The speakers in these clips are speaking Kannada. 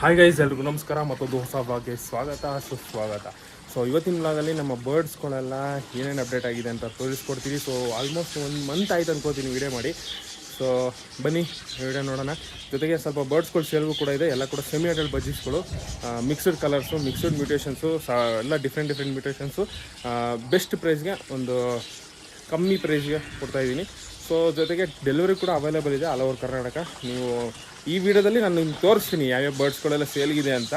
ಹಾಯ್ ಗೈಸ್, ಎಲ್ರಿಗೂ ನಮಸ್ಕಾರ. ಮತ್ತೊಂದು ಹೊಸ ವ್ಲಾಗ್ಗೆ ಸ್ವಾಗತ, ಸುಸ್ವಾಗತ. ಸೊ ಇವತ್ತಿನ ವ್ಲಾಗಲ್ಲಿ ನಮ್ಮ ಬರ್ಡ್ಸ್ಗಳೆಲ್ಲ ಏನೇನು ಅಪ್ಡೇಟ್ ಆಗಿದೆ ಅಂತ ತೋರಿಸ್ಕೊಡ್ತೀವಿ. ಸೊ ಆಲ್ಮೋಸ್ಟ್ 1 ಮಂತ್ ಆಯ್ತು ಅನ್ಕೋತೀನಿ ವಿಡಿಯೋ ಮಾಡಿ. ಸೊ ಬನ್ನಿ ವಿಡಿಯೋ ನೋಡೋಣ. ಜೊತೆಗೆ ಸ್ವಲ್ಪ ಬರ್ಡ್ಸ್ಗಳು ಸೇಲ್ಗೂ ಕೂಡ ಇದೆ. ಎಲ್ಲ ಕೂಡ ಸೆಮಿ ಅಡಲ್ಟ್ ಬಜ್ಜೀಸ್ಗಳು, ಮಿಕ್ಸ್ಡ್ ಕಲರ್ಸು, ಮಿಕ್ಸ್ಡ್ ಮ್ಯೂಟೇಷನ್ಸು, ಎಲ್ಲ ಡಿಫ್ರೆಂಟ್ ಮ್ಯೂಟೇಷನ್ಸು, ಬೆಸ್ಟ್ ಪ್ರೈಸ್ಗೆ, ಒಂದು ಕಮ್ಮಿ ಪ್ರೈಸ್ಗೆ ಕೊಡ್ತಾಯಿದ್ದೀನಿ. ಸೊ ಜೊತೆಗೆ ಡೆಲಿವರಿ ಕೂಡ ಅವೈಲೇಬಲ್ ಇದೆ ಆಲ್ ಓವರ್ ಕರ್ನಾಟಕ. ನೀವು ಈ ವಿಡಿಯೋದಲ್ಲಿ ನಾನು ನಿಮ್ಗೆ ತೋರಿಸ್ತೀನಿ ಯಾವ್ಯಾವ ಬರ್ಡ್ಸ್ಗಳೆಲ್ಲ ಸೇಲ್ಗಿದೆ ಅಂತ.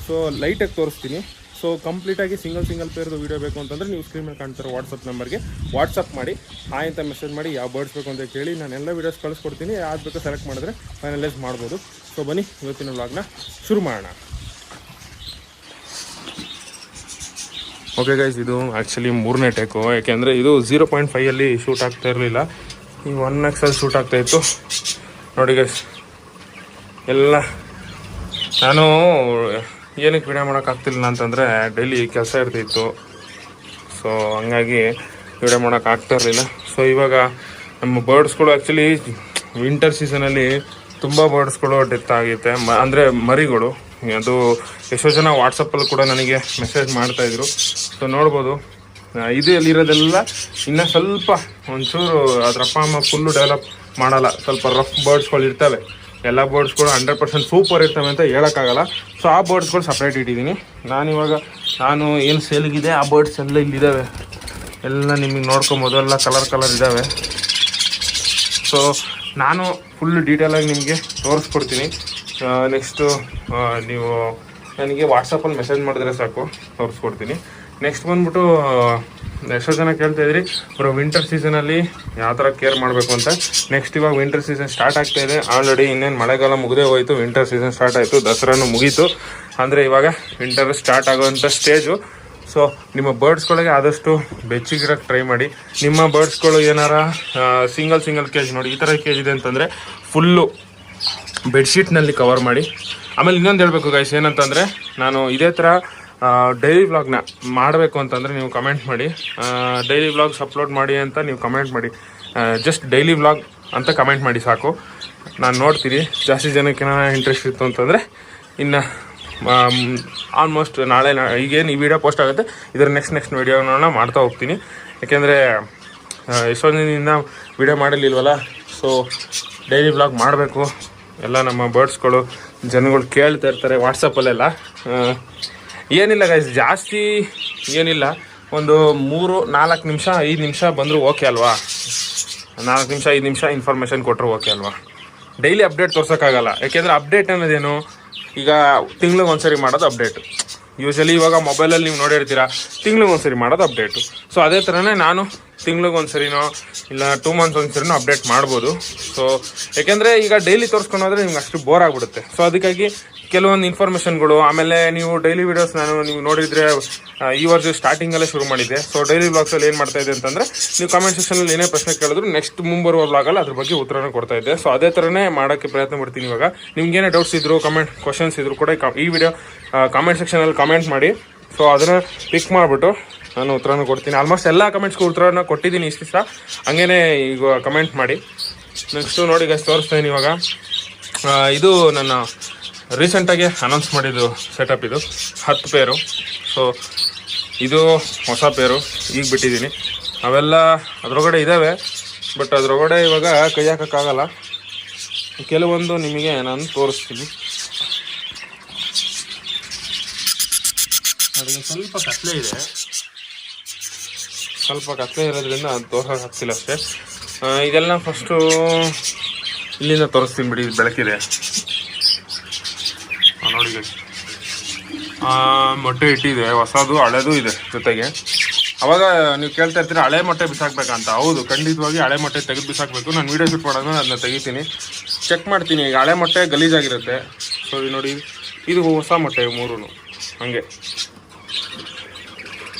ಸೊ ಲೈಟಾಗಿ ತೋರಿಸ್ತೀನಿ. ಸೊ ಕಂಪ್ಲೀಟಾಗಿ ಸಿಂಗಲ್ ಪೇರ್ದು ವೀಡಿಯೋ ಬೇಕು ಅಂತಂದರೆ ನೀವು ಸ್ಕ್ರೀನ್ ಮೇಲೆ ಕಾಣ್ತಾರೆ ವಾಟ್ಸಪ್ ನಂಬರ್ಗೆ ವಾಟ್ಸಪ್ ಮಾಡಿ, ಹಾಯ್ ಅಂತ ಮೆಸೇಜ್ ಮಾಡಿ ಯಾವ ಬರ್ಡ್ಸ್ ಬೇಕು ಅಂತ ಕೇಳಿ ನಾನು ಎಲ್ಲ ವೀಡಿಯೋಸ್ ಕಳಿಸ್ಕೊಡ್ತೀನಿ. ಯಾವ್ದು ಬೇಕೋ ಸೆಲೆಕ್ಟ್ ಮಾಡಿದ್ರೆ ಫೈನಲೈಸ್ ಮಾಡ್ಬೋದು. ಸೊ ಬನ್ನಿ ಇವತ್ತಿನ ವ್ಲಾಗ್ನ ಶುರು ಮಾಡೋಣ. ಓಕೆ ಗೈಸ್, ಇದು ಆ್ಯಕ್ಚುಲಿ 3ನೇ ಟೇಕು. ಯಾಕೆಂದರೆ ಇದು 0.5 ಶೂಟ್ ಆಗ್ತಾ ಇರಲಿಲ್ಲ, ಈ 1x ಶೂಟ್ ಆಗ್ತಾಯಿತ್ತು. ನೋಡಿ ಗೈಸ್, ಎಲ್ಲ ನಾನು ಏನಕ್ಕೆ ವಿಡಿಯೋ ಮಾಡೋಕ್ಕಾಗ್ತಿಲ್ಲ ಅಂತಂದರೆ ಡೈಲಿ ಕೆಲಸ ಇರ್ತಿತ್ತು. ಸೊ ಹಂಗಾಗಿ ವಿಡಿಯೋ ಮಾಡೋಕ್ಕಾಗ್ತಾ ಇರಲಿಲ್ಲ. ಸೊ ಇವಾಗ ನಮ್ಮ ಬರ್ಡ್ಸ್ಗಳು ಆ್ಯಕ್ಚುಲಿ ವಿಂಟರ್ ಸೀಸನಲ್ಲಿ ತುಂಬ ಬರ್ಡ್ಸ್ಗಳು ಡೆತ್ ಆಗುತ್ತೆ, ಅಂದರೆ ಮರಿಗಳು. ಅದು ಎಷ್ಟೋ ಜನ ವಾಟ್ಸಪ್ಪಲ್ಲಿ ಕೂಡ ನನಗೆ ಮೆಸೇಜ್ ಮಾಡ್ತಾಯಿದ್ರು. ಸೊ ನೋಡ್ಬೋದು, ಇದು ಎಲ್ಲಿರೋದೆಲ್ಲ ಇನ್ನೂ ಸ್ವಲ್ಪ ಒಂಚೂರು ಅದ್ರ ಅಪ್ಪ ಅಮ್ಮ ಫುಲ್ಲು ಡೆವಲಪ್ ಮಾಡಲ್ಲ. ಸ್ವಲ್ಪ ರಫ್ ಬರ್ಡ್ಸ್ಗಳು ಇರ್ತವೆ. ಎಲ್ಲ ಬರ್ಡ್ಸ್ಗಳು 100% ಸೂಪರ್ ಇರ್ತವೆ ಅಂತ ಹೇಳೋಕ್ಕಾಗಲ್ಲ. ಸೊ ಆ ಬರ್ಡ್ಸ್ಗಳು ಸಪ್ರೇಟ್ ಇಟ್ಟಿದ್ದೀನಿ. ನಾನು ಏನು ಸೇಲ್ಗಿದೆ ಆ ಬರ್ಡ್ಸ್ ಎಲ್ಲ ಇಲ್ಲಿದ್ದಾವೆ. ಎಲ್ಲ ನಿಮಗೆ ನೋಡ್ಕೊಬೋದು, ಎಲ್ಲ ಕಲರ್ ಇದ್ದಾವೆ. ಸೊ ನಾನು ಫುಲ್ ಡೀಟೇಲಾಗಿ ನಿಮಗೆ ತೋರಿಸ್ಕೊಡ್ತೀನಿ. ನೆಕ್ಸ್ಟು ನೀವು ನನಗೆ ವಾಟ್ಸಪ್ಪಲ್ಲಿ ಮೆಸೇಜ್ ಮಾಡಿದ್ರೆ ಸಾಕು, ತೋರಿಸ್ಕೊಡ್ತೀನಿ. ನೆಕ್ಸ್ಟ್ ಬಂದ್ಬಿಟ್ಟು ಎಷ್ಟೋ ಜನ ಕೇಳ್ತಾಯಿದ್ರಿ ಬರೋ ವಿಂಟರ್ ಸೀಸನಲ್ಲಿ ಯಾವ ಥರ ಕೇರ್ ಮಾಡಬೇಕು ಅಂತ. ನೆಕ್ಸ್ಟ್ ಇವಾಗ ವಿಂಟರ್ ಸೀಸನ್ ಸ್ಟಾರ್ಟ್ ಆಗ್ತಾಯಿದೆ. ಆಲ್ರೆಡಿ ಇನ್ನೇನು ಮಳೆಗಾಲ ಮುಗಿದೇ ಹೋಯಿತು, ವಿಂಟರ್ ಸೀಸನ್ ಸ್ಟಾರ್ಟ್ ಆಯಿತು, ದಸರಾನು ಮುಗೀತು. ಅಂದರೆ ಇವಾಗ ವಿಂಟರ್ ಸ್ಟಾರ್ಟ್ ಆಗೋವಂಥ ಸ್ಟೇಜು. ಸೊ ನಿಮ್ಮ ಬರ್ಡ್ಸ್ಗಳಿಗೆ ಆದಷ್ಟು ಬೆಚ್ಚಗಿರೋಕ್ಕೆ ಟ್ರೈ ಮಾಡಿ. ನಿಮ್ಮ ಬರ್ಡ್ಸ್ಗಳು ಏನಾರ ಸಿಂಗಲ್ ಕೇಜ್ ನೋಡಿ ಈ ಥರ ಕೇಜ್ ಇದೆ ಅಂತಂದರೆ ಫುಲ್ಲು ಬೆಡ್ಶೀಟ್ನಲ್ಲಿ ಕವರ್ ಮಾಡಿ. ಆಮೇಲೆ ಇನ್ನೊಂದು ಹೇಳಬೇಕು ಗೈಸ್, ಏನಂತಂದರೆ ನಾನು ಇದೇ ಥರ ಡೈಲಿ ವ್ಲಾಗ್ನ ಮಾಡಬೇಕು ಅಂತಂದರೆ ನೀವು ಕಮೆಂಟ್ ಮಾಡಿ. ಡೈಲಿ ವ್ಲಾಗ್ಸ್ ಅಪ್ಲೋಡ್ ಮಾಡಿ ಅಂತ ನೀವು ಕಮೆಂಟ್ ಮಾಡಿ. ಜಸ್ಟ್ ಡೈಲಿ ವ್ಲಾಗ್ ಅಂತ ಕಮೆಂಟ್ ಮಾಡಿ ಸಾಕು, ನಾನು ನೋಡ್ತೀನಿ. ಜಾಸ್ತಿ ಜನಕ್ಕೆ ಇಂಟ್ರೆಸ್ಟ್ ಇತ್ತು ಅಂತಂದರೆ ಇನ್ನು ಆಲ್ಮೋಸ್ಟ್ ನಾಳೆ ಈಗೇನು ಈ ವಿಡಿಯೋ ಪೋಸ್ಟ್ ಆಗುತ್ತೆ ಇದರ ನೆಕ್ಸ್ಟ್ ವೀಡಿಯೋನ ಮಾಡ್ತಾ ಹೋಗ್ತೀನಿ. ಯಾಕೆಂದರೆ ಎಷ್ಟೊಂದು ದಿನದಿಂದ ವಿಡಿಯೋ ಮಾಡಿರಲಿಲ್ವಲ್ಲ. ಸೊ ಡೈಲಿ ವ್ಲಾಗ್ ಮಾಡಬೇಕು. ಎಲ್ಲ ನಮ್ಮ ಬರ್ಡ್ಸ್ಗಳು ಜನಗಳು ಕೇಳ್ತಾ ಇರ್ತಾರೆ ವಾಟ್ಸಪ್ಪಲ್ಲೆಲ್ಲ. ಏನಿಲ್ಲ ಗೈಸ್, ಜಾಸ್ತಿ ಏನಿಲ್ಲ, ಒಂದು 3-4 ನಿಮಿಷ 5 ನಿಮಿಷ ಬಂದರೂ ಓಕೆ ಅಲ್ವಾ. 4 ನಿಮಿಷ 5 ನಿಮಿಷ ಇನ್ಫಾರ್ಮೇಷನ್ ಕೊಟ್ಟರು ಓಕೆ ಅಲ್ವಾ. ಡೈಲಿ ಅಪ್ಡೇಟ್ ತೋರ್ಸೋಕ್ಕಾಗಲ್ಲ. ಯಾಕೆಂದರೆ ಅಪ್ಡೇಟ್ ಅನ್ನೋದೇನು, ಈಗ ತಿಂಗ್ಳಿಗೊಂದ್ಸರಿ ಮಾಡೋದು ಅಪ್ಡೇಟು. ಯೂಶಲಿ ಇವಾಗ ಮೊಬೈಲಲ್ಲಿ ನೀವು ನೋಡಿರ್ತೀರ ತಿಂಗ್ಳಿಗೊಂದ್ಸರಿ ಮಾಡೋದು ಅಪ್ಡೇಟು. ಸೊ ಅದೇ ಥರನೇ ನಾನು ತಿಂಗ್ಳಿಗೊಂದ್ಸರಿನೋ ಇಲ್ಲ 2 ಮಂತ್ಸ್ ಒಂದ್ಸರಿನೋ ಅಪ್ಡೇಟ್ ಮಾಡ್ಬೋದು. ಸೊ ಯಾಕೆಂದರೆ ಈಗ ಡೈಲಿ ತೋರಿಸ್ಕೊಂಡು ಹೋದರೆ ನಿಮ್ಗೆ ಅಷ್ಟು ಬೋರ್ ಆಗಿಬಿಡುತ್ತೆ. ಸೊ ಅದಕ್ಕಾಗಿ ಕೆಲವೊಂದು ಇನ್ಫಾರ್ಮೇಷನ್ಗಳು, ಆಮೇಲೆ ನೀವು ಡೈಲಿ ವೀಡಿಯೋಸ್ ನೀವು ನೋಡಿದರೆ ಈ ವರ್ಷ ಸ್ಟಾರ್ಟಿಂಗಲ್ಲೇ ಶುರು ಮಾಡಿದ್ದೆ. ಸೊ ಡೈಲಿ ವ್ಲಾಗ್ಸಲ್ಲಿ ಏನು ಮಾಡ್ತಾಯಿದ್ದೆ ಅಂತಂದರೆ ನೀವು ಕಮೆಂಟ್ ಸೆಕ್ಷನಲ್ಲಿ ಏನೇ ಪ್ರಶ್ನೆ ಕೇಳಿದ್ರು ನೆಕ್ಸ್ಟ್ ಮುಂಬರುವ ವ್ಲಾಗಲ್ಲಿ ಅದ್ರ ಬಗ್ಗೆ ಉತ್ತರನ ಕೊಡ್ತಾಯಿದ್ದೆ. ಸೊ ಅದೇ ಥರನೇ ಮಾಡೋಕ್ಕೆ ಪ್ರಯತ್ನ ಪಡ್ತೀನಿ. ಇವಾಗ ನಿಮ್ಗೇನೇ ಡೌಟ್ಸ್ ಇದ್ರು, ಕ್ವಶನ್ಸ್ ಇದ್ರು ಕೂಡ ಈ ವಿಡಿಯೋ ಕಮೆಂಟ್ ಸೆಕ್ಷನಲ್ಲಿ ಕಮೆಂಟ್ ಮಾಡಿ. ಸೊ ಅದನ್ನು ಪಿಕ್ ಮಾಡಿಬಿಟ್ಟು ನಾನು ಉತ್ತರನ ಕೊಡ್ತೀನಿ. ಆಲ್ಮೋಸ್ಟ್ ಎಲ್ಲ ಕಮೆಂಟ್ಸ್ಗೂ ಉತ್ತರನ ಕೊಟ್ಟಿದ್ದೀನಿ ಇಷ್ಟು ದಿವಸ, ಹಂಗೇ ಈಗ ಕಮೆಂಟ್ ಮಾಡಿ. ನೆಕ್ಸ್ಟು ನೋಡಿ ಗೈಸ್, ತೋರಿಸ್ತೀನಿ ಇವಾಗ. ಇದು ನನ್ನ ರೀಸೆಂಟಾಗಿ ಅನೌನ್ಸ್ ಮಾಡಿದ್ದು ಸೆಟಪ್. ಇದು 10 ಪೇರು. ಸೊ ಇದು ಹೊಸ ಪೇರು ಈಗ ಬಿಟ್ಟಿದ್ದೀನಿ. ಅವೆಲ್ಲ ಅದರೊಳಗಡೆ ಇದ್ದಾವೆ, ಬಟ್ ಅದರೊಳಗಡೆ ಇವಾಗ ಕೈ ಹಾಕೋಕ್ಕಾಗಲ್ಲ. ಕೆಲವೊಂದು ನಿಮಗೆ ನಾನು ತೋರಿಸ್ತೀನಿ. ಅದಕ್ಕೆ ಸ್ವಲ್ಪ ಕತ್ಲೆ ಇದೆ, ಸ್ವಲ್ಪ ಕತ್ಲೆ ಇರೋದ್ರಿಂದ ಅದು ತೋರ್ಸೋಕ್ಕಾಗ್ತಿಲ್ಲ ಅಷ್ಟೇ. ಇದೆಲ್ಲ ಫಸ್ಟು ಇಲ್ಲಿಂದ ತೋರಿಸ್ತೀನಿ ಬಿಡಿ. ಇದು ಬೆಳಕಿದೆ ನೋಡಿ. ಮೊಟ್ಟೆ ಇಟ್ಟಿದೆ, ಹೊಸದು ಹಳೆದು ಇದೆ ಜೊತೆಗೆ. ಅವಾಗ ನೀವು ಕೇಳ್ತಾ ಇರ್ತೀರ ಹಳೆ ಮೊಟ್ಟೆ ಬಿಸಾಕ್ಬೇಕಂತ. ಹೌದು, ಖಂಡಿತವಾಗಿ ಹಳೆ ಮೊಟ್ಟೆ ತೆಗೆದು ಬಿಸಾಕಬೇಕು. ನಾನು ವೀಡಿಯೋ ಶೂಟ್ ಮಾಡೋದು ಅದನ್ನ ತೆಗಿತೀನಿ, ಚೆಕ್ ಮಾಡ್ತೀನಿ. ಈಗ ಹಳೆ ಮೊಟ್ಟೆ ಗಲೀಜಾಗಿರುತ್ತೆ. ಸೊ ನೋಡಿ, ಇದು ಹೊಸ ಮೊಟ್ಟೆ 3 ಹಂಗೆ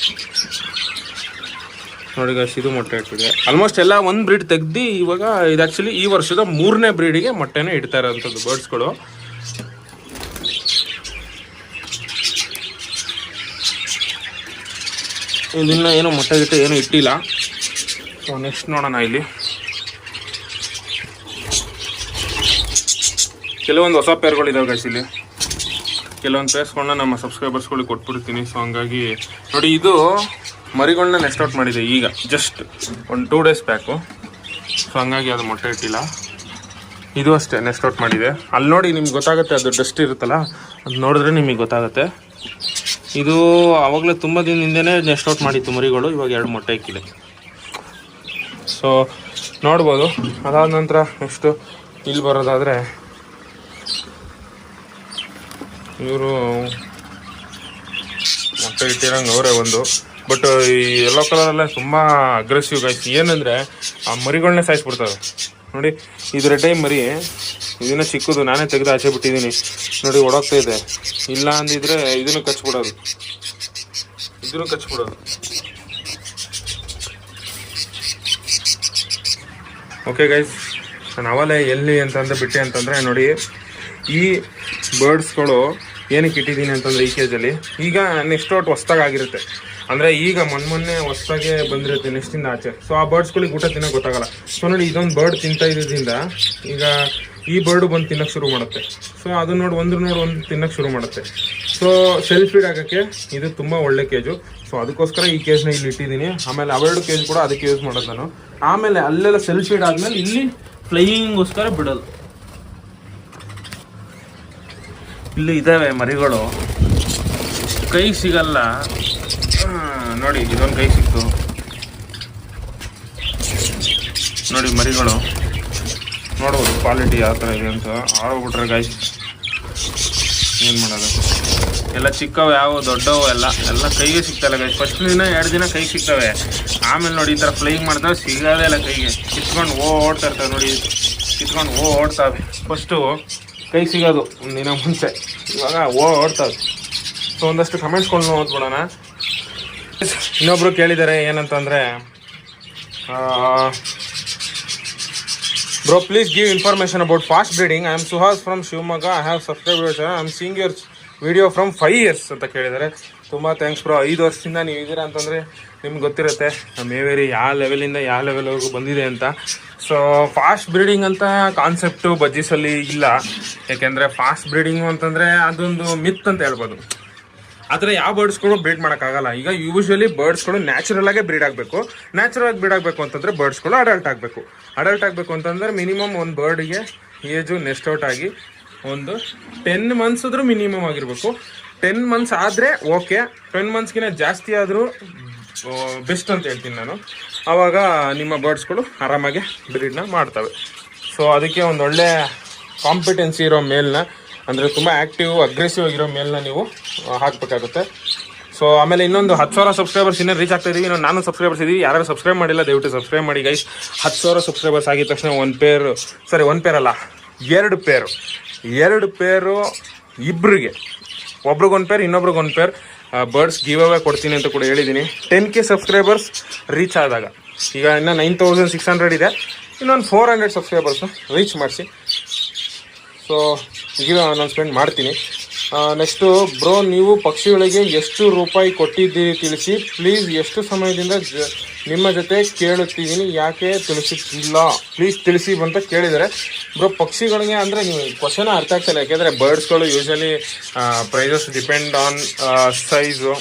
ನೋಡಿ ಗೈಸ್. ಇದು ಮೊಟ್ಟೆ ಇಟ್ಟಿದೆ. ಆಲ್ಮೋಸ್ಟ್ ಎಲ್ಲ ಒಂದು ಬ್ರೀಡ್ ತೆಗ್ದು ಇವಾಗ ಇದು ಆ್ಯಕ್ಚುಲಿ ಈ ವರ್ಷದ 3ನೇ ಬ್ರೀಡಿಗೆ ಮೊಟ್ಟೆನೇ ಇಡ್ತಾ ಇರೋಂಥದ್ದು ಬರ್ಡ್ಸ್ಗಳು. ಇದನ್ನ ಏನು ಮೊಟ್ಟೆ ಗಿಟ್ಟೆ ಏನೂ ಇಟ್ಟಿಲ್ಲ. ಸೊ ನೆಕ್ಸ್ಟ್ ನೋಡೋಣ. ಇಲ್ಲಿ ಕೆಲವೊಂದು ಹೊಸ ಪೇರ್ಗಳಿದಾವೆ ಗೈಸ್ ಇಲ್ಲಿ. ಕೆಲವೊಂದು ಪೇರ್ಸ್ಗಳನ್ನ ನಮ್ಮ ಸಬ್ಸ್ಕ್ರೈಬರ್ಸ್ಗಳಿಗೆ ಕೊಟ್ಬಿಡ್ತೀನಿ. ಸೊ ಹಂಗಾಗಿ ನೋಡಿ, ಇದು ಮರಿಗಳನ್ನ ನೆಸ್ಟ್ ಔಟ್ ಮಾಡಿದೆ ಈಗ ಜಸ್ಟ್ ಒಂದು 2 days ಬ್ಯಾಕು. ಸೊ ಹಂಗಾಗಿ ಅದು ಮೊಟ್ಟೆ ಇಟ್ಟಿಲ್ಲ. ಇದು ಅಷ್ಟೇ ನೆಸ್ಟ್ ಔಟ್ ಮಾಡಿದೆ. ಅಲ್ಲಿ ನೋಡಿ ನಿಮ್ಗೆ ಗೊತ್ತಾಗುತ್ತೆ, ಅದು ಡಸ್ಟ್ ಇರುತ್ತಲ್ಲ, ಅದು ನೋಡಿದ್ರೆ ನಿಮಗೆ ಗೊತ್ತಾಗುತ್ತೆ. ಇದು ಆವಾಗಲೇ ತುಂಬ ದಿನದಿಂದನೇ ನೆಸ್ಟ್ ಔಟ್ ಮಾಡಿತ್ತು ಮರಿಗಳು. ಇವಾಗ 2 ಮೊಟ್ಟೆ ಇಕ್ಕಿದೆ. ಸೊ ನೋಡ್ಬೋದು. ಅದಾದ ನಂತರ ನೆಕ್ಸ್ಟು ಇಲ್ಲಿ ಬರೋದಾದರೆ, ಇವರು ಮೊಟ್ಟೆ ಇಟ್ಟಿರಂಗೆ ಅವರೇ ಒಂದು. ಬಟ್ ಈ ಯೆಲ್ಲೋ ಕಲರಲ್ಲೇ ತುಂಬ ಅಗ್ರೆಸಿವ್ ಗೈಸ್. ಏನಂದರೆ ಆ ಮರಿಗಳನ್ನೇ ಸಾಯಿಸ್ಬಿಡ್ತವೆ ನೋಡಿ. ಇದು ರೆಡ್ ಐ ಮರಿ, ಇದನ್ನ ಚಿಕ್ಕದು ನಾನೇ ತೆಗೆದು ಆಚೆ ಬಿಟ್ಟಿದ್ದೀನಿ ನೋಡಿ, ಓಡೋಗ್ತಾ ಇದೆ. ಇಲ್ಲ ಅಂದಿದ್ರೆ ಇದನ್ನು ಕಚ್ಬಿಡೋದು. ಓಕೆ ಗೈಸ್, ನಾನು ಅವಲೇ ಎಲ್ಲಿ ಅಂತಂದ್ರೆ ಬಿಟ್ಟೆ ಅಂತಂದರೆ ನೋಡಿ, ಈ ಬರ್ಡ್ಸ್ಗಳು ಏನಕ್ಕೆ ಇಟ್ಟಿದ್ದೀನಿ ಅಂತಂದರೆ ಈ ಕೇಜಲ್ಲಿ ಈಗ ನೆಕ್ಸ್ಟ್ ಔಟ್ ಹೊಸ್ದಾಗಿರುತ್ತೆ. ಅಂದರೆ ಈಗ ಮೊನ್ನೆ ಹೊಸ್ದಾಗೆ ಬಂದಿರುತ್ತೆ ನೆಕ್ಸ್ಟಿಂದ ಆಚೆ. ಸೊ ಆ ಬರ್ಡ್ಸ್ಗಳಿಗೆ ಊಟ ತಿನ್ನೋಕೆ ಗೊತ್ತಾಗಲ್ಲ. ಸೊ ನೋಡಿ, ಇದೊಂದು ಬರ್ಡ್ ತಿಂತಾ ಇರೋದ್ರಿಂದ ಈಗ ಈ ಬರ್ಡು ಬಂದು ತಿನ್ನೋಕ್ಕೆ ಶುರು ಮಾಡುತ್ತೆ. ಸೊ ಅದು ನೋಡಿ ಒಂದು ತಿನ್ನೋಕ್ಕೆ ಶುರು ಮಾಡುತ್ತೆ. ಸೊ ಸೆಲ್ಫ್ ಫೀಡ್ ಆಗೋಕ್ಕೆ ಇದು ತುಂಬ ಒಳ್ಳೆ ಕೇಜು. ಸೊ ಅದಕ್ಕೋಸ್ಕರ ಈ ಕೇಜ್ನ ಇಲ್ಲಿ ಇಟ್ಟಿದ್ದೀನಿ. ಆಮೇಲೆ ಅವೆರಡು ಕೇಜ್ ಕೂಡ ಅದಕ್ಕೆ ಯೂಸ್ ಮಾಡೋದು ನಾನು. ಆಮೇಲೆ ಅಲ್ಲೆಲ್ಲ ಸೆಲ್ಫ್ ಫೀಡ್ ಆದಮೇಲೆ ಇಲ್ಲಿ ಫ್ಲೈಯಿಂಗ್ಗೋಸ್ಕರ ಬಿಡೋದು. ಇಲ್ಲಿ ಇದ್ದಾವೆ ಮರಿಗಳು, ಕೈ ಸಿಗಲ್ಲ ನೋಡಿ. ಇದೊಂದು ಕೈ ಸಿಕ್ತು ನೋಡಿ. ಮರಿಗಳು ನೋಡ್ಬೋದು ಕ್ವಾಲಿಟಿ ಯಾವ ಥರ ಇದೆ ಅಂತ. ಆಡೋಗ್ಬಿಟ್ರೆ ಗಾಯ್ಸ್ ಏನು ಮಾಡೋದು. ಎಲ್ಲ ಚಿಕ್ಕವು ಯಾವ ದೊಡ್ಡವು ಎಲ್ಲ ಕೈಗೆ ಸಿಗ್ತಲ್ಲ ಗೈಸ್. ಫಸ್ಟ್ ದಿನ 2 ದಿನ ಕೈಗೆ ಸಿಗ್ತವೆ. ಆಮೇಲೆ ನೋಡಿ ಈ ಥರ ಫ್ಲೈಯಿಂಗ್ ಮಾಡ್ತವೆ, ಸಿಗೋದೇ ಇಲ್ಲ ಕೈಗೆ. ಕಿತ್ಕೊಂಡು ಓಡ್ತಾ ಇರ್ತವೆ ನೋಡಿ, ಓಡ್ತಾವೆ. ಫಸ್ಟು ಕೈ ಸಿಗೋದು ಒಂದು ದಿನ ಮುಂಚೆ, ಇವಾಗ ಓಡ್ತಾವೆ. ಸೊ ಒಂದಷ್ಟು ಕಮೆಂಟ್ಸ್ಗಳನ್ನ ಓದ್ಬಿಡೋಣ. ಇನ್ನೊಬ್ರು ಕೇಳಿದ್ದಾರೆ ಏನಂತಂದರೆ, bro please give information about fast breeding. I am Suhas from Shivamogga. I have subscribe your channel. I am seeing your video from 5 years ಅಂತ ಕೇಳಿದ್ದಾರೆ. ತುಂಬ ಥ್ಯಾಂಕ್ಸ್ ಬ್ರೋ. 5 ವರ್ಷದಿಂದ ನೀವು ಇದ್ದೀರಾ ಅಂತಂದರೆ ನಿಮ್ಗೆ ಗೊತ್ತಿರುತ್ತೆ ನಮ್ಮ ಮೇವೇರಿ ಯಾವ ಲೆವೆಲಿಂದ ಯಾವ ಲೆವೆಲ್ವರೆಗೂ ಬಂದಿದೆ ಅಂತ. ಸೊ ಫಾಸ್ಟ್ ಬ್ರೀಡಿಂಗ್ ಅಂತ ಕಾನ್ಸೆಪ್ಟು ಬಜ್ಜೀಸಲ್ಲಿ ಇಲ್ಲ. ಯಾಕೆಂದರೆ ಫಾಸ್ಟ್ ಬ್ರೀಡಿಂಗು ಅಂತಂದರೆ ಅದೊಂದು ಮಿತ್ ಅಂತ ಹೇಳ್ಬೋದು. ಆದರೆ ಯಾವ ಬರ್ಡ್ಸ್ಗಳು ಬ್ರೀಡ್ ಮಾಡೋಕ್ಕಾಗಲ್ಲ. ಈಗ ಯೂಶ್ವಲಿ ಬರ್ಡ್ಸ್ಗಳು ನ್ಯಾಚುರಲ್ ಆಗೇ ಬ್ರೀಡ್ ಆಗಬೇಕು. ನ್ಯಾಚುರಲ್ ಆಗಿ ಬ್ರೀಡ್ ಆಗಬೇಕು ಅಂತಂದರೆ ಬರ್ಡ್ಸ್ಗಳು ಅಡಲ್ಟ್ ಆಗಬೇಕು ಅಂತಂದರೆ ಮಿನಿಮಮ್ ಒಂದು ಬರ್ಡಿಗೆ ಏಜು ನೆಸ್ಟ್ ಔಟ್ ಆಗಿ ಒಂದು 10 months ಆದರೂ ಮಿನಿಮಮ್ ಆಗಿರಬೇಕು. 10 months ಆದರೆ ಓಕೆ, 10 monthsಗಿಂತ ಜಾಸ್ತಿ ಆದರೂ ಬೆಸ್ಟ್ ಅಂತ ಹೇಳ್ತೀನಿ ನಾನು. ಆವಾಗ ನಿಮ್ಮ ಬರ್ಡ್ಸ್ಗಳು ಆರಾಮಾಗಿ ಬ್ರೀಡ್ನ ಮಾಡ್ತವೆ. ಸೊ ಅದಕ್ಕೆ ಒಂದೊಳ್ಳೆ ಕಾಂಪಿಟೆನ್ಸಿ ಇರೋ ಮೇಲ್ನ, ಅಂದರೆ ತುಂಬ ಆ್ಯಕ್ಟಿವ್ ಅಗ್ರೆಸಿವ್ ಆಗಿರೋ ಮೇಲ್ನ ನೀವು ಹಾಕಬೇಕಾಗುತ್ತೆ. ಸೊ ಆಮೇಲೆ ಇನ್ನೊಂದು 10,000 ಸಬ್ಸ್ಕ್ರೈಬರ್ಸ್ ಇನ್ನೂ ರೀಚ್ ಆಗ್ತಾ ಇದೀವಿ. ಇನ್ನೊಂದು 400 ಸಬ್ಸ್ಕ್ರೈಬರ್ಸ್ ಇದೀವಿ. ಯಾರು ಸಬ್ಸ್ಕ್ರೈಬ್ ಮಾಡಿಲ್ಲ ದಯವಿಟ್ಟು ಸಬ್ಸ್ಕ್ರೈಬ್ ಮಾಡಿ ಗೈಸ್. 10,000 ಸಬ್ಸ್ಕ್ರೈಬರ್ಸ್ ಆಗಿದ ತಕ್ಷಣ 1 pair, ಸರಿ 1 pair ಅಲ್ಲ 2 pair ಇಬ್ಬರಿಗೆ, ಒಬ್ರಿಗೊಂದು ಪೇರ್ ಇನ್ನೊಬ್ರಿಗೊಂದು ಪೇರ್ ಬರ್ಡ್ಸ್ ಗಿವ್ ಅವೇ ಕೊಡ್ತೀನಿ ಅಂತ ಕೂಡ ಹೇಳಿದ್ದೀನಿ. 10K ಸಬ್ಸ್ಕ್ರೈಬರ್ಸ್ ರೀಚ್ ಆದಾಗ. ಈಗ ಇನ್ನೂ 9,600 ಇದೆ. ಇನ್ನೊಂದು 400 ಸಬ್ಸ್ಕ್ರೈಬರ್ಸು ರೀಚ್ ಮಾಡಿಸಿ. ಸೊ ಗಿವ್ ಅನೌನ್ಸ್ಮೆಂಟ್ ಮಾಡ್ತೀನಿ. ನೆಕ್ಸ್ಟು ಬ್ರೋ, ನೀವು ಪಕ್ಷಿಗಳಿಗೆ ಎಷ್ಟು ರೂಪಾಯಿ ಕೊಟ್ಟಿದ್ದೀರಿ ತಿಳಿಸಿ ಪ್ಲೀಸ್. ಎಷ್ಟು ಸಮಯದಿಂದ ನಿಮ್ಮ ಜೊತೆ ಕೇಳುತ್ತಿದ್ದೀನಿ, ಯಾಕೆ ತಿಳಿಸುತ್ತಿಲ್ಲ ಪ್ಲೀಸ್ ತಿಳಿಸಿ ಅಂತ ಕೇಳಿದ್ದಾರೆ. ಬ್ರೋ ಪಕ್ಷಿಗಳಿಗೆ ಅಂದರೆ ನೀವು ಕ್ವಶನ್ ಅರ್ಥ ಆಗ್ತಿಲ್ಲ. ಯಾಕೆಂದರೆ ಬರ್ಡ್ಸ್ಗಳು usually prices depend on size,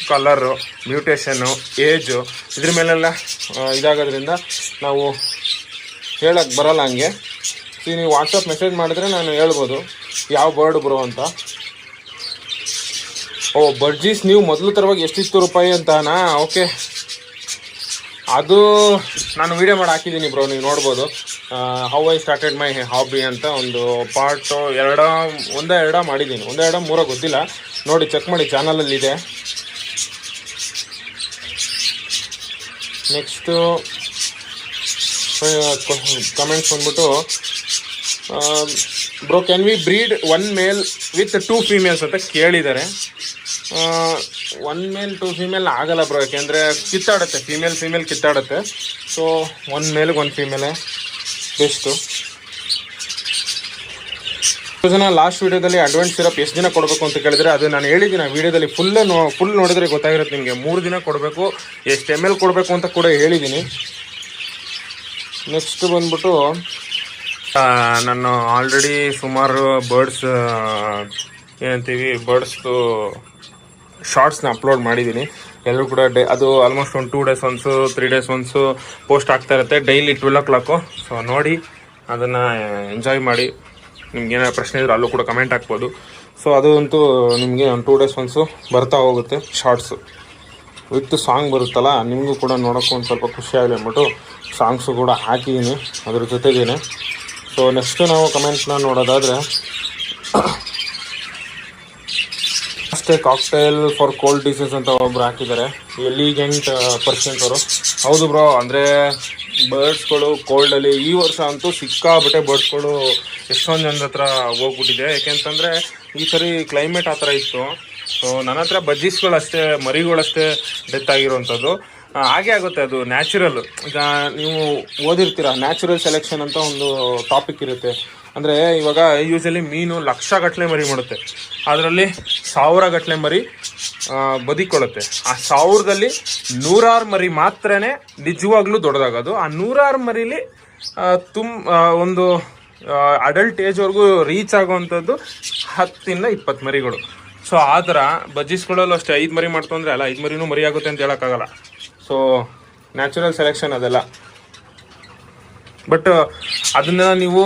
colour, ಮ್ಯೂಟೇಷನ್ನು, ಏಜು, ಇದ್ರ ಮೇಲೆಲ್ಲ ಇದಾಗೋದ್ರಿಂದ ನಾವು ಹೇಳಕ್ಕೆ ಬರೋಲ್ಲ ಹಂಗೆ. ನೀವು ವಾಟ್ಸಪ್ ಮೆಸೇಜ್ ಮಾಡಿದ್ರೆ ನಾನು ಹೇಳ್ಬೋದು ಯಾವ ಬರ್ಡ್ ಬ್ರೋ ಅಂತ. ಓ ಬಡ್ಜೀಸ್ ನೀವು ಮೊದಲು ತರುವಾಗ ಎಷ್ಟಿತ್ತು ರೂಪಾಯಿ ಅಂತಾನಾ? ಓಕೆ, ಅದು ನಾನು ವೀಡಿಯೋ ಮಾಡಿ ಹಾಕಿದ್ದೀನಿ ಬ್ರೋ, ನೀವು ನೋಡ್ಬೋದು. How I started my hobby ಅಂತ ಒಂದು ಪಾರ್ಟ್ 1-2 ಮಾಡಿದ್ದೀನಿ. 1-2-3 ಗೊತ್ತಿಲ್ಲ, ನೋಡಿ ಚೆಕ್ ಮಾಡಿ, ಚಾನಲಲ್ಲಿದೆ. ನೆಕ್ಸ್ಟು ಕಮೆಂಟ್ಸ್ ಬಂದ್ಬಿಟ್ಟು, bro can we breed 1 male with 2 females ಅಂತ ಕೇಳಿದ್ದಾರೆ. 1 male 2 female ಆಗಲ್ಲ ಬ್ರೋ, ಯಾಕೆಂದರೆ ಕಿತ್ತಾಡುತ್ತೆ, ಫೀಮೇಲ್ ಕಿತ್ತಾಡುತ್ತೆ. So 1 male 1 female best. ಜನ ಲಾಸ್ಟ್ ವೀಡಿಯೋದಲ್ಲಿ ಅಡ್ವಾನ್ಸ್ ಸಿರಪ್ ಎಷ್ಟು ದಿನ ಕೊಡಬೇಕು ಅಂತ ಕೇಳಿದರೆ, ಅದು ನಾನು ಹೇಳಿದ್ದೀನಿ ಆ ವೀಡಿಯೋದಲ್ಲಿ. ಫುಲ್ ನೋಡಿದ್ರೆ ಗೊತ್ತಾಗಿರುತ್ತೆ ನಿಮಗೆ. 3 ದಿನ ಕೊಡಬೇಕು, ಎಷ್ಟು ml ಕೊಡಬೇಕು ಅಂತ ಕೂಡ ಹೇಳಿದ್ದೀನಿ. ನೆಕ್ಸ್ಟ್ ಬಂದ್ಬಿಟ್ಟು, ನಾನು ಆಲ್ರೆಡಿ ಸುಮಾರು ಬರ್ಡ್ಸ್ ಏನಂತೀವಿ ಬರ್ಡ್ಸ್ದು ಶಾರ್ಟ್ಸ್ನ ಅಪ್ಲೋಡ್ ಮಾಡಿದ್ದೀನಿ. ಎಲ್ಲರೂ ಕೂಡ ಅದು ಆಲ್ಮೋಸ್ಟ್ ಒಂದು 2 days once 3 days once post ಆಗ್ತಾ ಇರುತ್ತೆ, ಡೈಲಿ 12 o'clock. ಸೊ ನೋಡಿ ಅದನ್ನು ಎಂಜಾಯ್ ಮಾಡಿ. ನಿಮ್ಗೆ ಏನಾದ್ರು ಪ್ರಶ್ನೆ ಇದ್ರೆ ಅಲ್ಲೂ ಕೂಡ ಕಮೆಂಟ್ ಹಾಕ್ಬೋದು. ಸೊ ಅದು ಅಂತೂ ನಿಮಗೆ ಒಂದು 2 days ಒನ್ಸು ಬರ್ತಾ ಹೋಗುತ್ತೆ ಶಾರ್ಟ್ಸು ವಿತ್ ಸಾಂಗ್ ಬರುತ್ತಲ್ಲ, ನಿಮಗೂ ಕೂಡ ನೋಡೋಕ್ಕೂ ಒಂದು ಸ್ವಲ್ಪ ಖುಷಿ ಆಗಲಿ ಅಂದ್ಬಿಟ್ಟು ಸಾಂಗ್ಸು ಕೂಡ ಹಾಕಿದ್ದೀನಿ ಅದ್ರ ಜೊತೆಗೇನೆ. ಸೊ ನೆಕ್ಸ್ಟು ನಾವು ಕಮೆಂಟ್ಸ್ನ ನೋಡೋದಾದರೆ ಅಷ್ಟೇ ಕಾಕ್ಟೈಲ್ ಫಾರ್ ಕೋಲ್ಡ್ ಡಿಸೀಸ್ ಅಂತ ಒಬ್ರು ಹಾಕಿದ್ದಾರೆ, ಎಲಿಗೆಂಟ್ ಪರ್ಸೆಂಟ್ ಅವರು. ಹೌದು ಬ್ರೋ, ಅಂದರೆ ಬರ್ಡ್ಸ್ಗಳು ಕೋಲ್ಡಲ್ಲಿ ಈ ವರ್ಷ ಅಂತೂ ಸಿಕ್ಕಾಬಿಟ್ಟೆ ಬರ್ಡ್ಸ್ಗಳು ಎಷ್ಟೊಂದು ಜನದ ಹತ್ರ ಹೋಗ್ಬಿಟ್ಟಿದೆ. ಯಾಕೆಂತಂದರೆ ಈ ಸರಿ ಕ್ಲೈಮೇಟ್ ಆ ಥರ ಇತ್ತು. ಸೊ ನನ್ನ ಹತ್ರ ಬಜ್ಜೀಸ್ಗಳಷ್ಟೇ ಮರಿಗಳಷ್ಟೇ ಡೆತ್ ಆಗಿರೋವಂಥದ್ದು. ಹಾಗೆ ಆಗುತ್ತೆ, ಅದು ನ್ಯಾಚುರಲ್. ಈಗ ನೀವು ಓದಿರ್ತೀರ ನ್ಯಾಚುರಲ್ ಸೆಲೆಕ್ಷನ್ ಅಂತ ಒಂದು ಟಾಪಿಕ್ ಇರುತ್ತೆ. ಅಂದರೆ ಇವಾಗ ಯೂಶಲಿ ಮೀನು ಲಕ್ಷಗಟ್ಟಲೆ ಮರಿ ಮಾಡುತ್ತೆ, ಅದರಲ್ಲಿ 1000 ಗಟ್ಟಲೆ ಮರಿ ಬದುಕೊಳ್ಳುತ್ತೆ. ಆ 1000ದಲ್ಲಿ 100 ಮರಿ ಮಾತ್ರ ನಿಜವಾಗ್ಲೂ ದೊಡ್ಡದಾಗೋದು. ಆ 100 ಮರಿಲಿ ಒಂದು ಅಡಲ್ಟ್ ಏಜ್ವರೆಗೂ ರೀಚ್ ಆಗೋವಂಥದ್ದು 10-20 ಮರಿಗಳು. ಸೊ ಆ ಥರ ಬಜ್ಜೀಸ್ಗಳಲ್ಲೂ ಅಷ್ಟೇ 5 ಮರಿ ಮಾಡ್ತು ಅಂದರೆ ಅಲ್ಲ 5 ಮರಿನೂ ಮರಿ ಆಗುತ್ತೆ ಅಂತ ಹೇಳೋಕ್ಕಾಗಲ್ಲ. ಸೊ ನ್ಯಾಚುರಲ್ ಸೆಲೆಕ್ಷನ್ ಅದೆಲ್ಲ. ಬಟ್ ಅದನ್ನ ನೀವು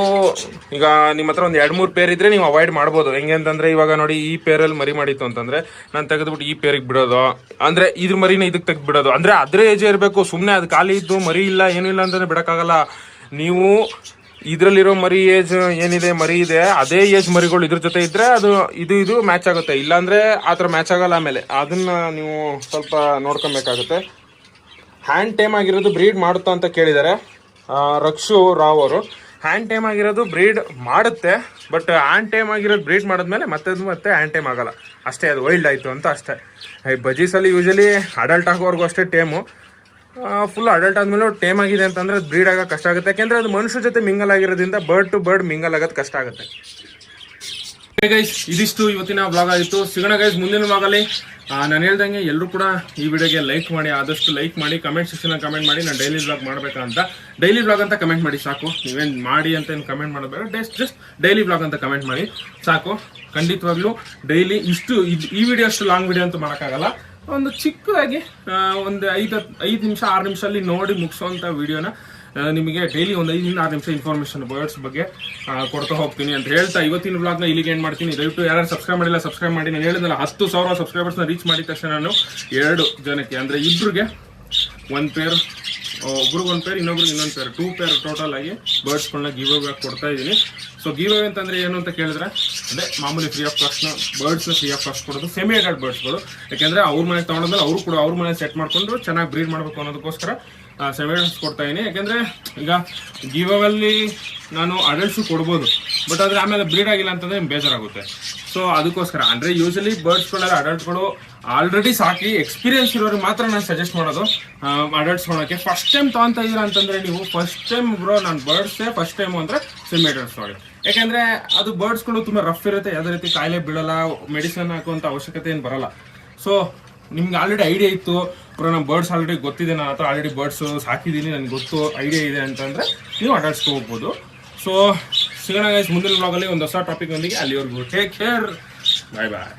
ಈಗ ನಿಮ್ಮ ಹತ್ರ ಒಂದು 2-3 ಪೇರ್ ಇದ್ದರೆ ನೀವು ಅವಾಯ್ಡ್ ಮಾಡ್ಬೋದು. ಹೆಂಗೆ ಅಂತಂದರೆ ಇವಾಗ ನೋಡಿ, ಈ ಪೇರಲ್ಲಿ ಮರಿ ಮಾಡಿತ್ತು ಅಂತಂದರೆ ನಾನು ತೆಗೆದುಬಿಟ್ಟು ಈ ಪೇರಿಗೆ ಬಿಡೋದು, ಅಂದರೆ ಇದ್ರ ಮರಿನ ಇದಕ್ಕೆ ತೆಗೆದು ಬಿಡೋದು. ಅಂದರೆ ಅದ್ರ ಏಜೇ ಇರಬೇಕು, ಸುಮ್ಮನೆ ಅದು ಖಾಲಿ ಇದ್ದು ಮರಿ ಇಲ್ಲ ಏನೂ ಇಲ್ಲ ಅಂತಲೇ ಬಿಡೋಕ್ಕಾಗಲ್ಲ. ನೀವು ಇದರಲ್ಲಿರೋ ಮರಿ ಏಜ್ ಏನಿದೆ ಮರಿ ಇದೆ ಅದೇ ಏಜ್ ಮರಿಗಳು ಇದ್ರ ಜೊತೆ ಇದ್ದರೆ ಅದು ಇದು ಮ್ಯಾಚ್ ಆಗುತ್ತೆ, ಇಲ್ಲಾಂದರೆ ಆ ಥರ ಮ್ಯಾಚ್ ಆಗಲ್ಲ. ಆಮೇಲೆ ಅದನ್ನು ನೀವು ಸ್ವಲ್ಪ ನೋಡ್ಕೊಬೇಕಾಗುತ್ತೆ. ಹ್ಯಾಂಡ್ ಟೇಮ್ ಆಗಿರೋದು ಬ್ರೀಡ್ ಮಾಡುತ್ತಾ ಅಂತ ಕೇಳಿದ್ದಾರೆ ರಕ್ಷು ರಾವ್ ಅವರು. ಹ್ಯಾಂಡ್ ಟೇಮ್ ಆಗಿರೋದು ಬ್ರೀಡ್ ಮಾಡುತ್ತೆ, ಬಟ್ ಹ್ಯಾಂಡ್ ಟೇಮ್ ಆಗಿರೋದು ಬ್ರೀಡ್ ಮಾಡಿದ್ಮೇಲೆ ಮತ್ತೆ ಹ್ಯಾಂಡ್ ಟೇಮ್ ಆಗಲ್ಲ ಅಷ್ಟೇ, ಅದು ವೈಲ್ಡ್ ಆಯಿತು ಅಂತ ಅಷ್ಟೇ. ಬಜ್ಜೀಸಲ್ಲಿ ಯೂಶಲಿ ಅಡಲ್ಟ್ ಆಗೋವರೆಗೂ ಅಷ್ಟೇ ಟೇಮು. ಫುಲ್ ಅಡಲ್ಟ್ ಆದಮೇಲೆ ಟೇಮ್ ಆಗಿದೆ ಅಂತಂದರೆ ಅದು ಬ್ರೀಡ್ ಆಗೋಕ್ಕೆ ಕಷ್ಟ ಆಗುತ್ತೆ. ಯಾಕೆಂದರೆ ಅದು ಮನುಷ್ಯ ಜೊತೆ ಮಿಂಗಲ್ ಆಗಿರೋದ್ರಿಂದ ಬರ್ಡ್ ಟು ಬರ್ಡ್ ಮಿಂಗಲ್ ಆಗೋದು ಕಷ್ಟ ಆಗುತ್ತೆ. ಗೈಸ್, ಇದಿಷ್ಟು ಇವತ್ತಿನ ವ್ಲಾಗ್ ಆಗಿತ್ತು. ಸಿಗೋಣ ಗೈಸ್ ಮುಂದಿನ ವ್ಲಾಗಲ್ಲಿ. ನಾನು ಹೇಳ್ದಂಗೆ ಎಲ್ಲರೂ ಕೂಡ ಈ ವಿಡಿಯೋಗೆ ಲೈಕ್ ಮಾಡಿ, ಆದಷ್ಟು ಲೈಕ್ ಮಾಡಿ, ಕಮೆಂಟ್ ಸೆಕ್ಷನಲ್ಲಿ ಕಮೆಂಟ್ ಮಾಡಿ. ನಾನು ಡೈಲಿ ವ್ಲಾಗ್ ಮಾಡಬೇಕಂತ ಡೈಲಿ ವ್ಲಾಗ್ ಅಂತ ಕಮೆಂಟ್ ಮಾಡಿ ಸಾಕು. ನೀವೇನು ಮಾಡಿ ಅಂತ ಏನು ಕಮೆಂಟ್ ಮಾಡೋದು ಜಸ್ಟ್ ಡೈಲಿ ವ್ಲಾಗ್ ಅಂತ ಕಮೆಂಟ್ ಮಾಡಿ ಸಾಕು. ಖಂಡಿತವಾಗ್ಲೂ ಡೈಲಿ ಈ ವಿಡಿಯೋ ಅಷ್ಟು ಲಾಂಗ್ ವಿಡಿಯೋ ಅಂತೂ ಮಾಡೋಕ್ಕಾಗಲ್ಲ. ಒಂದು ಚಿಕ್ಕದಾಗಿ ಒಂದು 5 ನಿಮಿಷ 6 ನಿಮಿಷದಲ್ಲಿ ನೋಡಿ ಮುಗಿಸೋವಂಥ ವಿಡಿಯೋನ ನಿಮಗೆ ಡೈಲಿ ಒಂದು 5-6 ನಿಮಿಷ ಇನ್ಫಾರ್ಮೇಷನ್ ಬರ್ಡ್ಸ್ ಬಗ್ಗೆ ಕೊಡ್ತಾ ಹೋಗ್ತೀನಿ ಅಂತ ಹೇಳ್ತಾ ಇವತ್ತಿನ ವ್ಲಾಗ್ನ ಇಲ್ಲಿಗೆ ಏನು ಮಾಡ್ತೀನಿ. ದಯವಿಟ್ಟು ಯಾರು ಸಬ್ಸ್ಕ್ರೈಬ್ ಮಾಡಿಲ್ಲ ಸಬ್ಸ್ಕ್ರೈಬ್ ಮಾಡಿ. ನಾನು ಹೇಳಿದ್ನಲ್ಲ 10,000 ಸಬ್ಸ್ಕ್ರೈಬರ್ಸ್ನ ರೀಚ್ ಮಾಡಿದ ತಕ್ಷಣ ನಾನು 2 ಜನಕ್ಕೆ ಅಂದರೆ ಇಬ್ಬರಿಗೆ 1 ಪೇರ್, ಒಬ್ರಿಗೆ 1 ಪೇರ್, ಇನ್ನೊಬ್ರಿಗೆ ಇನ್ನೊಂದು ಪೇರ್, 2 ಪೇರ್ ಟೋಟಲ್ ಆಗಿ ಬರ್ಡ್ಸ್ಗಳನ್ನ ಗಿವ್ ಅವೇ ಕೊಡ್ತಾ ಇದ್ದೀನಿ. ಸೊ ಗಿವ್ ಅವೇ ಅಂತಂದರೆ ಏನು ಅಂತ ಕೇಳಿದ್ರೆ ಅದೇ ಮಾಮೂಲಿ ಫ್ರೀ ಆಫ್ ಕಾಸ್ಟ್ನ ಬರ್ಡ್ಸ್ನ ಫ್ರೀ ಆಫ್ ಕಾಸ್ಟ್ ಕೊಡೋದು, ಸೆಮಿ ಅಡಲ್ಟ್ ಬರ್ಡ್ಸ್ಗಳು. ಯಾಕೆಂದರೆ ಅವ್ರ ಮನೆಗೆ ತೊಗೊಂಡ್ಮೇಲೆ ಅವರು ಕೂಡ ಅವ್ರ ಮನೆ ಸೆಟ್ ಮಾಡಿಕೊಂಡು ಚೆನ್ನಾಗಿ ಬ್ರೀಡ್ ಮಾಡಬೇಕು ಅನ್ನೋದಕ್ಕೋಸ್ಕರ ಸೆಮಿ ಅಡಲ್ಟ್ಸ್ ಕೊಡ್ತಾ ಇದ್ದೀನಿ. ಯಾಕೆಂದರೆ ಈಗ ಗಿವ್ ಅವಲ್ಲಿ ನಾನು ಅಡಲ್ಟ್ಸು ಕೊಡ್ಬೋದು, ಬಟ್ ಆದರೆ ಆಮೇಲೆ ಬ್ರೀಡ್ ಆಗಿಲ್ಲ ಅಂತಂದರೆ ಬೇಜಾರಾಗುತ್ತೆ. ಸೊ ಅದಕ್ಕೋಸ್ಕರ ಅಂದರೆ ಯೂಶಲಿ ಬರ್ಡ್ಸ್ಗಳೆಲ್ಲ ಅಡಲ್ಟ್ಗಳು ಆಲ್ರೆಡಿ ಸಾಕಿ ಎಕ್ಸ್ಪೀರಿಯನ್ಸ್ ಇರೋರಿಗೆ ಮಾತ್ರ ನಾನು ಸಜೆಸ್ಟ್ ಮಾಡೋದು ಅಡಲ್ಟ್ಸ್ ಕೊಡೋಕ್ಕೆ. ಫಸ್ಟ್ ಟೈಮ್ ತೊಗೊತಾ ಇದ್ದೀರಾ ಅಂತಂದರೆ ನೀವು ಫಸ್ಟ್ ಟೈಮ್ ಬ್ರೋ ನಾನು ಬರ್ಡ್ಸೇ ಫಸ್ಟ್ ಟೈಮು ಅಂದರೆ ಸೆಮಿ ಅಡಲ್ಟ್ಸ್ ನೋಡಿ. ಯಾಕೆಂದರೆ ಅದು ಬರ್ಡ್ಸ್ಗಳು ತುಂಬ ರಫ್ ಇರುತ್ತೆ, ಯಾವುದೇ ರೀತಿ ಕಾಯಿಲೆ ಬೀಳಲ್ಲ, ಮೆಡಿಸಿನ್ ಹಾಕುವಂಥ ಅವಶ್ಯಕತೆ ಏನು ಬರೋಲ್ಲ. ಸೊ ನಿಮ್ಗೆ ಆಲ್ರೆಡಿ ಐಡಿಯಾ ಇತ್ತು ಬ್ರೋ, ನಮ್ಮ ಬರ್ಡ್ಸ್ ಆಲ್ರೆಡಿ ಗೊತ್ತಿದೆ, ನನ್ನ ಹತ್ರ ಆಲ್ರೆಡಿ ಬರ್ಡ್ಸು ಸಾಕಿದ್ದೀನಿ, ನನಗೆ ಗೊತ್ತು ಐಡಿಯಾ ಇದೆ ಅಂತಂದರೆ ನೀವು ಅಡಲ್ಟ್ಸ್ಗೆ ಹೋಗ್ಬೋದು. ಸೊ ಸಿಗೋಣ ಗೈಸ್ ಮುಂದಿನ ವ್ಲಾಗಲ್ಲಿ ಒಂದು ಹೊಸ ಟಾಪಿಕ್ ಒಂದಿಗೆ. ಅಲ್ಲಿವರೆಗೂ ಟೇಕ್ ಕೇರ್, ಬಾಯ್ ಬಾಯ್.